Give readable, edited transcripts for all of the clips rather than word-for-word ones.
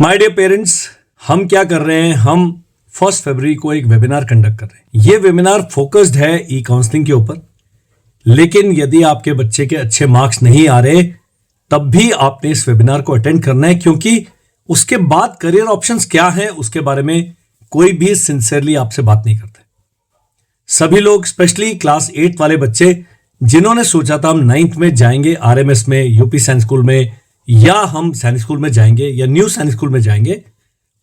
My dear parents, हम क्या कर रहे हैं, हम 1 फरवरी को एक वेबिनार कंडक्ट कर रहे हैं। ये वेबिनार फोकस्ड है ई काउंसलिंग के ऊपर। लेकिन यदि आपके बच्चे के अच्छे मार्क्स नहीं आ रहे तब भी आपने इस वेबिनार को अटेंड करना है, क्योंकि उसके बाद करियर ऑप्शंस क्या हैं उसके बारे में कोई भी सिंसियरली आपसे बात नहीं करते। सभी लोग, स्पेशली क्लास 8 वाले बच्चे जिन्होंने सोचा था हम 9th में जाएंगे आरएमएस में, यूपी सैनिक स्कूल में, या हम सैनिक स्कूल में जाएंगे या न्यू सैनिक स्कूल में जाएंगे,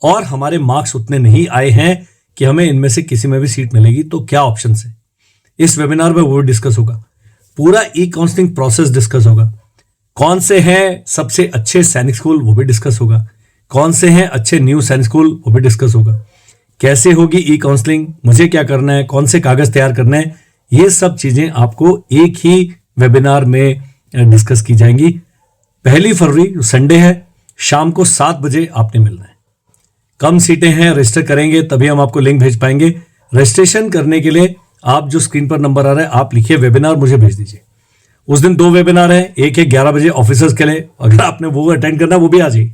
और हमारे मार्क्स उतने नहीं आए हैं कि हमें इनमें से किसी में भी सीट मिलेगी, तो क्या ऑप्शन है। इस वेबिनार में वो डिस्कस होगा, पूरा ई काउंसलिंग प्रोसेस डिस्कस होगा। कौन से हैं सबसे अच्छे सैनिक स्कूल वो भी डिस्कस होगा, कौन से हैं अच्छे न्यू सैनिक स्कूल वो भी डिस्कस होगा, कैसे होगी ई काउंसलिंग, मुझे क्या करना है, कौन से कागज तैयार करना है, ये सब चीजें आपको एक ही वेबिनार में डिस्कस की जाएंगी। 1 फरवरी संडे है, शाम को 7 बजे आपने मिलना है। कम सीटें हैं, रजिस्टर करेंगे तभी हम आपको लिंक भेज पाएंगे। रजिस्ट्रेशन करने के लिए आप जो स्क्रीन पर नंबर आ रहा है आप लिखिए वेबिनार, मुझे भेज दीजिए। उस दिन 2 वेबिनार हैं, एक है 11 बजे ऑफिसर्स के लिए, अगर आपने वो अटेंड करना वो भी आ जाइए।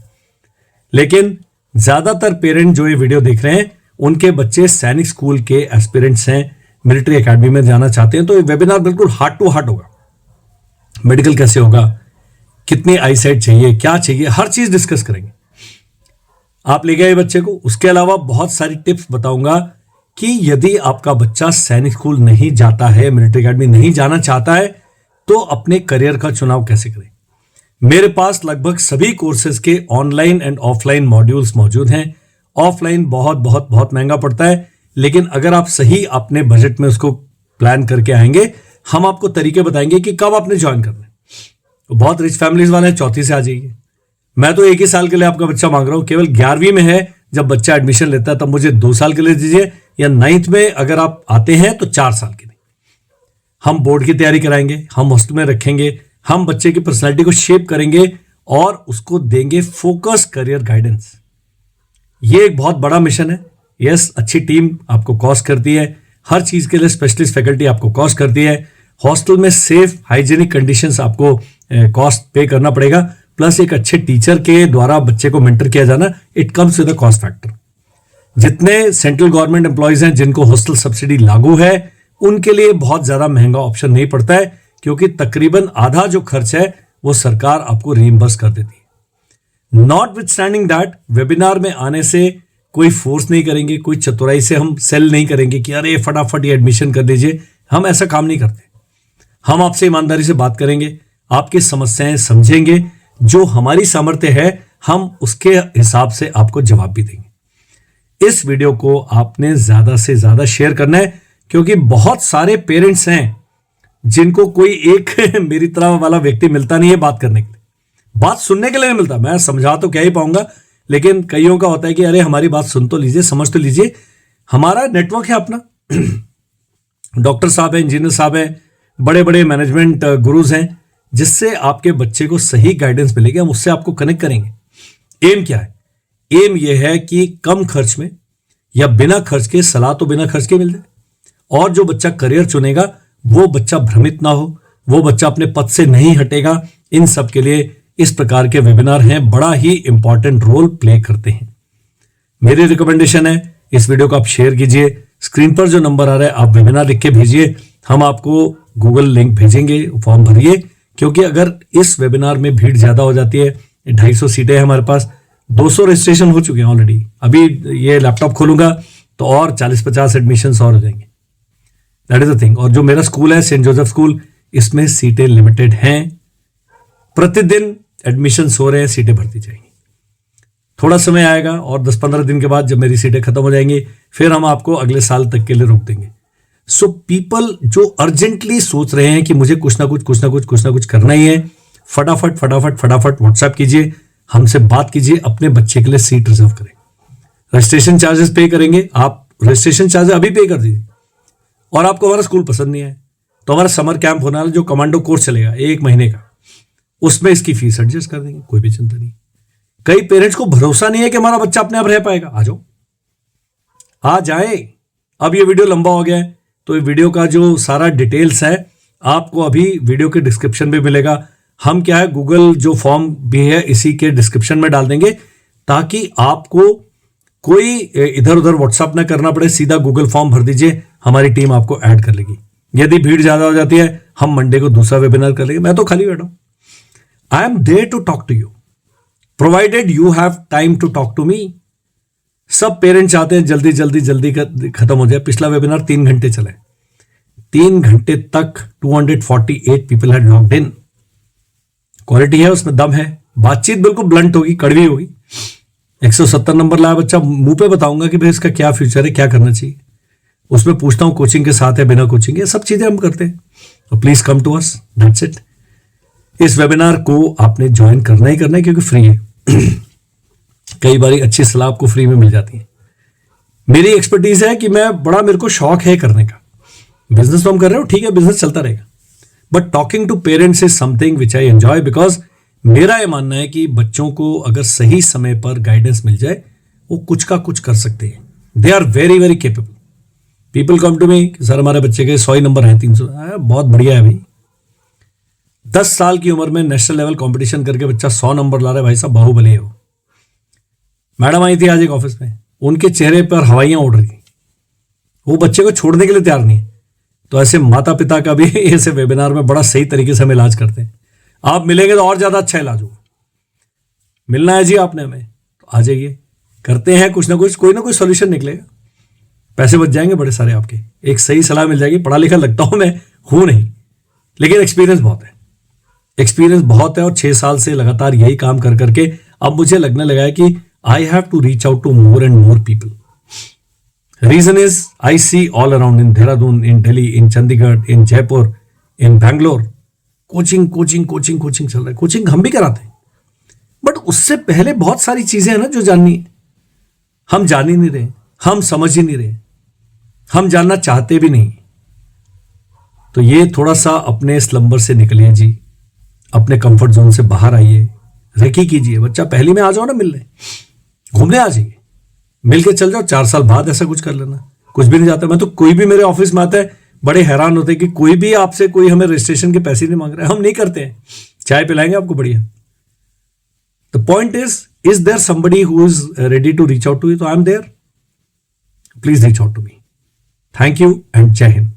लेकिन ज्यादातर पेरेंट जो ये वीडियो देख रहे हैं उनके बच्चे सैनिक स्कूल के एस्पिरेंट्स हैं, मिलिट्री एकेडमी में जाना चाहते हैं, तो ये वेबिनार बिल्कुल हार्ट टू हार्ट होगा। मेडिकल कैसे होगा, कितनी आई साइट चाहिए, क्या चाहिए, हर चीज डिस्कस करेंगे। आप ले गए बच्चे को। उसके अलावा बहुत सारी टिप्स बताऊंगा कि यदि आपका बच्चा सैनिक स्कूल नहीं जाता है, मिलिट्री एकेडमी नहीं जाना चाहता है, तो अपने करियर का चुनाव कैसे करें। मेरे पास लगभग सभी कोर्सेज के ऑनलाइन एंड ऑफलाइन मॉड्यूल्स मौजूद हैं। ऑफलाइन बहुत बहुत बहुत महंगा पड़ता है, लेकिन अगर आप सही अपने बजट में उसको प्लान करके आएंगे, हम आपको तरीके बताएंगे कि कब आपने ज्वाइन करना है। तो बहुत रिच फैमिलीज वाले हैं, 34 से आ जाइए। मैं तो 1 ही साल के लिए आपका बच्चा मांग रहा हूं, केवल 11वीं में है जब बच्चा एडमिशन लेता है तब मुझे 2 साल के लिए दीजिए, या 9th में अगर आप आते हैं तो 4 साल के लिए। हम बोर्ड की तैयारी कराएंगे, हम हॉस्टल में रखेंगे, हम बच्चे की पर्सनैलिटी को शेप करेंगे और उसको देंगे फोकस करियर गाइडेंस। ये एक बहुत बड़ा मिशन है। यस, अच्छी टीम आपको कॉस्ट करती है, हर चीज के लिए स्पेशलिस्ट फैकल्टी आपको कॉस्ट करती है, हॉस्टल में सेफ हाइजीनिक कंडीशंस आपको कॉस्ट पे करना पड़ेगा, प्लस एक अच्छे टीचर के द्वारा बच्चे को मेंटर किया जाना, it comes with a cost factor. जितने सेंट्रल गवर्नमेंट एम्प्लॉयज हैं जिनको हॉस्टल सब्सिडी लागू है, उनके लिए बहुत ज्यादा महंगा ऑप्शन नहीं पड़ता है, क्योंकि तकरीबन आधा जो खर्च है वो सरकार आपको रीइंबर्स कर देती है। Not with standing that, webinar में आने से कोई फोर्स नहीं करेंगे, कोई चतुराई से हम सेल नहीं करेंगे कि अरे फटाफट ये एडमिशन कर लीजिए। हम ऐसा काम नहीं करते। हम आपसे ईमानदारी से बात करेंगे, आपकी समस्याएं समझेंगे, जो हमारी सामर्थ्य है हम उसके हिसाब से आपको जवाब भी देंगे। इस वीडियो को आपने ज्यादा से ज्यादा शेयर करना है, क्योंकि बहुत सारे पेरेंट्स हैं जिनको कोई एक मेरी तरह वाला व्यक्ति मिलता नहीं है बात करने के लिए, बात सुनने के लिए नहीं मिलता। मैं समझा तो क्या ही पाऊंगा, लेकिन कईयों का होता है कि अरे हमारी बात सुन तो लीजिए, समझ तो लीजिए। हमारा नेटवर्क है अपना, डॉक्टर साहब हैं, इंजीनियर साहब हैं, बड़े बड़े मैनेजमेंट गुरुज हैं, जिससे आपके बच्चे को सही गाइडेंस मिलेगी। हम उससे आपको कनेक्ट करेंगे। एम क्या है? एम यह है कि कम खर्च में या बिना खर्च के, सलाह तो बिना खर्च के मिल जाए, और जो बच्चा करियर चुनेगा वो बच्चा भ्रमित ना हो, वो बच्चा अपने पद से नहीं हटेगा। इन सब के लिए इस प्रकार के वेबिनार हैं, बड़ा ही इंपॉर्टेंट रोल प्ले करते हैं। मेरी रिकमेंडेशन है इस वीडियो को आप शेयर कीजिए। स्क्रीन पर जो नंबर आ रहा है आप वेबिनार लिख के भेजिए, हम आपको गूगल लिंक भेजेंगे, फॉर्म भरिए। क्योंकि अगर इस वेबिनार में भीड़ ज्यादा हो जाती है, 250 सीटें हैं हमारे पास, 200 रजिस्ट्रेशन हो चुके हैं ऑलरेडी। अभी ये लैपटॉप खोलूंगा तो और 40-50 एडमिशन और हो जाएंगे। That is the thing. और जो मेरा स्कूल है सेंट जोसेफ स्कूल, इसमें सीटें लिमिटेड हैं। प्रतिदिन एडमिशन हो रहे हैं, सीटें भरती जाएंगी। थोड़ा समय आएगा और 10-15 दिन के बाद जब मेरी सीटें खत्म हो जाएंगी, फिर हम आपको अगले साल तक के लिए रोक देंगे। सो पीपल जो अर्जेंटली सोच रहे हैं कि मुझे कुछ ना कुछ करना ही है, फटाफट व्हाट्सएप कीजिए, हमसे बात कीजिए, अपने बच्चे के लिए सीट रिजर्व करें। रजिस्ट्रेशन चार्जेस पे करेंगे आप, रजिस्ट्रेशन चार्जेस अभी पे कर दीजिए। और आपको हमारा स्कूल पसंद नहीं है तो हमारा समर कैंप होने वाला जो कमांडो कोर्स चलेगा 1 महीने का, उसमें इसकी फीस एडजस्ट कर देंगे, कोई भी चिंता नहीं। कई पेरेंट्स को भरोसा नहीं है कि हमारा बच्चा अपने आप रह पाएगा। आ जाओ, आ जाए। अब ये वीडियो लंबा हो गया है, तो ये वीडियो का जो सारा डिटेल्स है आपको अभी वीडियो के डिस्क्रिप्शन में मिलेगा। हम क्या है, गूगल जो फॉर्म भी है इसी के डिस्क्रिप्शन में डाल देंगे। ताकि आपको कोई इधर उधर व्हाट्सअप ना करना पड़े, सीधा गूगल फॉर्म भर दीजिए, हमारी टीम आपको ऐड कर लेगी। यदि भीड़ ज्यादा हो जाती है, हम मंडे को दूसरा वेबिनार कर लेंगे। मैं तो खाली बैठा हूं। I am there to talk to you, provided you have time to talk to me. सब पेरेंट्स चाहते हैं जल्दी जल्दी जल्दी खत्म हो जाए। पिछला वेबिनार 3 घंटे चले, 3 घंटे तक 248 people had logged in. Quality है, उसमें दम है, बातचीत बिल्कुल ब्लंट होगी, कड़वी होगी। 170 नंबर लाया बच्चा, मुंह पे बताऊंगा कि भाई इसका क्या फ्यूचर है, क्या करना चाहिए। उसमें पूछता हूं कोचिंग के साथ है, बिना कोचिंग, ये सब चीजें हम करते हैं। तो please come to us, that's it. इस वेबिनार को आपने ज्वाइन करना ही करना है, क्योंकि फ्री है। कई बार अच्छी सलाह आपको फ्री में मिल जाती है। मेरी एक्सपर्टीज है कि मेरे को शौक है करने का। बिजनेस तो हम कर रहे हो, ठीक है, बिजनेस चलता रहेगा, but talking to parents is something which I enjoy, because मेरा यह मानना है कि बच्चों को अगर सही समय पर गाइडेंस मिल जाए, वो कुछ का कुछ कर सकते हैं। They are very very capable. People come to me, sir हमारे बच्चे के 100 नंबर हैं, 300, बहुत बढ़िया है भाई। 10 साल की उम्र में नेशनल लेवल कंपटीशन करके बच्चा 100 नंबर ला रहा है, भाई साहब बाहुबली है वो। मैडम आई थी आज एक ऑफिस में, उनके चेहरे पर हवाइयां उड़ रही थी, वो बच्चे को छोड़ने के लिए तैयार नहीं है। तो ऐसे माता पिता का भी ऐसे वेबिनार में बड़ा सही तरीके से हम इलाज करते हैं। आप मिलेंगे तो और ज्यादा अच्छा इलाज होगा। मिलना है जी आपने हमें, तो आ जाइए, करते हैं कुछ ना कुछ, कोई ना कोई सॉल्यूशन निकलेगा। पैसे बच जाएंगे बड़े सारे आपके, एक सही सलाह मिल जाएगी। पढ़ा लिखा लगता हूं मैं, हूं नहीं, लेकिन एक्सपीरियंस बहुत है, एक्सपीरियंस बहुत है। और 6 साल से लगातार यही काम कर करके अब मुझे लगने लगा है कि I have to reach out to more and more people. Reason is I see all around, in Dehradun, in Delhi, in Chandigarh, in Jaipur, in Bangalore, coaching coaching coaching coaching चल रहा है। कोचिंग हम भी कराते हैं, बट उससे पहले बहुत सारी चीजें हैं ना जो जाननी है। हम जान ही नहीं रहे, हम समझ ही नहीं रहे, हम जानना चाहते भी नहीं। तो ये थोड़ा सा अपने स्लंबर से निकलिए जी, अपने कंफर्ट जोन से बाहर आइए, रेकी कीजिए। बच्चा पहली में आ जाओ ना मिलने, घूमने आ जाइए, मिलके चल जाओ। 4 साल बाद ऐसा कुछ कर लेना, कुछ भी नहीं जाता। मैं तो, कोई भी मेरे ऑफिस में आता है बड़े हैरान होते हैं कि कोई भी आपसे, कोई हमें रजिस्ट्रेशन के पैसे नहीं मांग रहा है। हम नहीं करते हैं, चाय पिलाएंगे आपको बढ़िया। The point is there somebody who is ready to reach out to you? तो I am there, please reach out to me. Thank you and जय हिंद।